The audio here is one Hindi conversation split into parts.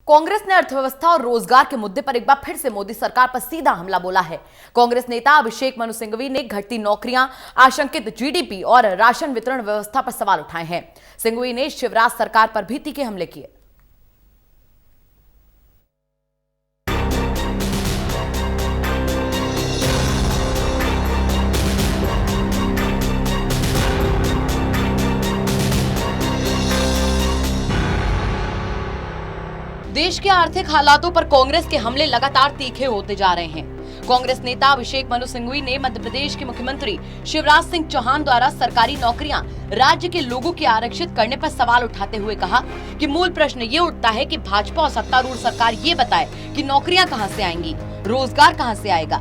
कांग्रेस ने अर्थव्यवस्था और रोजगार के मुद्दे पर एक बार फिर से मोदी सरकार पर सीधा हमला बोला है। कांग्रेस नेता अभिषेक मनु सिंघवी ने घटती नौकरियां, आशंकित जीडीपी और राशन वितरण व्यवस्था पर सवाल उठाए हैं। सिंघवी ने शिवराज सरकार पर भी तीखे हमले किए। देश के आर्थिक हालातों पर कांग्रेस के हमले लगातार तीखे होते जा रहे हैं। कांग्रेस नेता अभिषेक मनु सिंघवी ने मध्य प्रदेश के मुख्यमंत्री शिवराज सिंह चौहान द्वारा सरकारी नौकरियां राज्य के लोगों की आरक्षित करने पर सवाल उठाते हुए कहा कि मूल प्रश्न ये उठता है कि भाजपा और सत्तारूढ़ सरकार ये बताए कि नौकरियां कहां से आएंगी, रोजगार कहां से आएगा।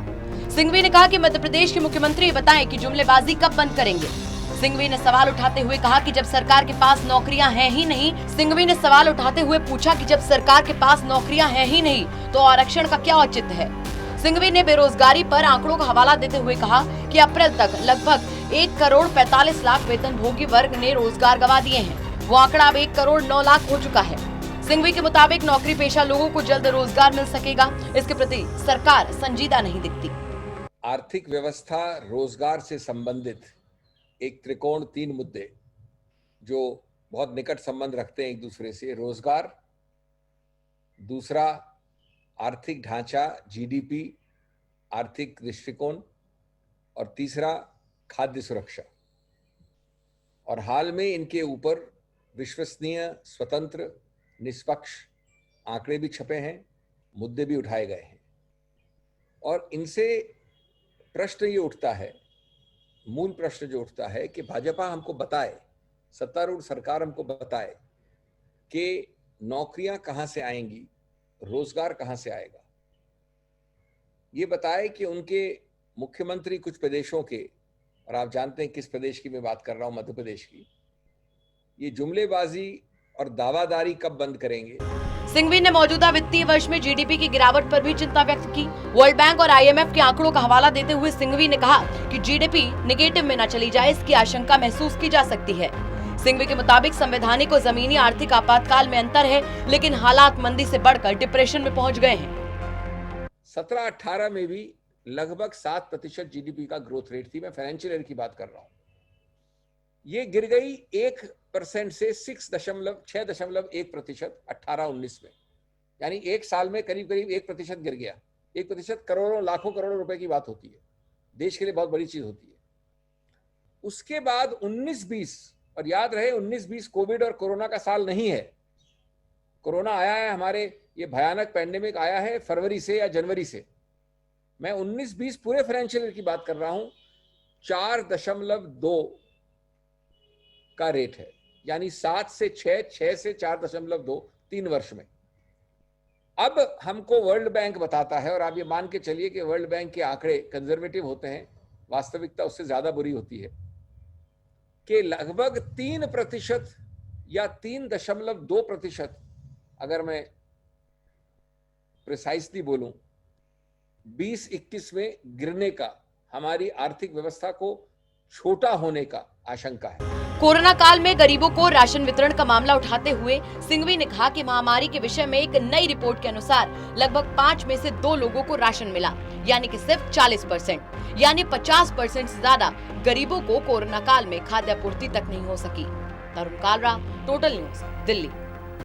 सिंघवी ने कहा कि मध्य प्रदेश के मुख्यमंत्री बताएं कि जुमलेबाजी कब बंद करेंगे। सिंघवी ने सवाल उठाते हुए कहा कि जब सरकार के पास नौकरियां हैं ही नहीं, सिंघवी ने सवाल उठाते हुए पूछा कि जब सरकार के पास नौकरियां हैं ही नहीं तो आरक्षण का क्या औचित्य है। सिंघवी ने बेरोजगारी पर आंकड़ों का हवाला देते हुए कहा कि अप्रैल तक लगभग 1,45,00,000 वेतनभोगी वर्ग ने रोजगार गंवा दिए हैं। वो आंकड़ा अब 1,09,00,000 हो चुका है। सिंघवी के मुताबिक नौकरी पेशा लोगों को जल्द रोजगार मिल सकेगा, इसके प्रति सरकार संजीदा नहीं दिखती। आर्थिक व्यवस्था, रोजगार से संबंधित एक त्रिकोण, 3 मुद्दे जो बहुत निकट संबंध रखते हैं एक दूसरे से। रोजगार, दूसरा आर्थिक ढांचा, जीडीपी, आर्थिक दृष्टिकोण, और तीसरा खाद्य सुरक्षा। और हाल में इनके ऊपर विश्वसनीय, स्वतंत्र, निष्पक्ष आंकड़े भी छपे हैं, मुद्दे भी उठाए गए हैं। और इनसे प्रश्न ये उठता है, मूल प्रश्न जो उठता है कि भाजपा हमको बताए, सत्तारूढ़ सरकार हमको बताए कि नौकरियां कहां से आएंगी, रोजगार कहां से आएगा। ये बताए कि उनके मुख्यमंत्री कुछ प्रदेशों के, और आप जानते हैं किस प्रदेश की मैं बात कर रहा हूं, मध्य प्रदेश की, ये जुमलेबाजी और दावादारी कब बंद करेंगे। सिंघवी ने मौजूदा वित्तीय वर्ष में जीडीपी की गिरावट पर भी चिंता व्यक्त की। वर्ल्ड बैंक और आईएमएफ के आंकड़ों का हवाला देते हुए सिंघवी ने कहा कि जीडीपी नेगेटिव में न चली जाए, इसकी आशंका महसूस की जा सकती है। सिंघवी के मुताबिक संवैधानिक और जमीनी आर्थिक आपातकाल में अंतर है, लेकिन हालात मंदी से बढ़कर डिप्रेशन में पहुंच गए हैं। 17-18 में भी लगभग 7% जीडीपी का ग्रोथ रेट थी। मैं फाइनेंशियल ईयर की बात कर रहा हूं। ये गिर गई 1% से 6.1% 18-19 में, यानी एक साल में करीब करीब 1% गिर गया। 1% करोड़ों, लाखों करोड़ों रुपए की बात होती है, देश के लिए बहुत बड़ी चीज होती है। उसके बाद 19-20, और याद रहे 19-20 कोविड और कोरोना का साल नहीं है। कोरोना आया है, हमारे ये भयानक पैंडेमिक आया है फरवरी से या जनवरी से। मैं 19-20 पूरे फाइनेंशियल ईयर की बात कर रहा हूं। 4.2 का रेट है, यानी 7 से 6, 6 से 4.2, 3 वर्ष में। अब हमको वर्ल्ड बैंक बताता है, और आप ये मान के चलिए कि वर्ल्ड बैंक के आंकड़े कंजर्वेटिव होते हैं, वास्तविकता उससे ज्यादा बुरी होती है, कि लगभग 3% या 3.2%, अगर मैं प्रिसाइसली बोलूं, 2021 में गिरने का, हमारी आर्थिक व्यवस्था को छोटा होने का आशंका है। कोरोना काल में गरीबों को राशन वितरण का मामला उठाते हुए सिंघवी ने कहा कि महामारी के विषय में एक नई रिपोर्ट के अनुसार लगभग 5 में से 2 लोगों को राशन मिला, यानी कि सिर्फ 40%, यानी 50% से ज्यादा गरीबों को कोरोना काल में खाद्य आपूर्ति तक नहीं हो सकी। तरुण कालरा, टोटल न्यूज, दिल्ली।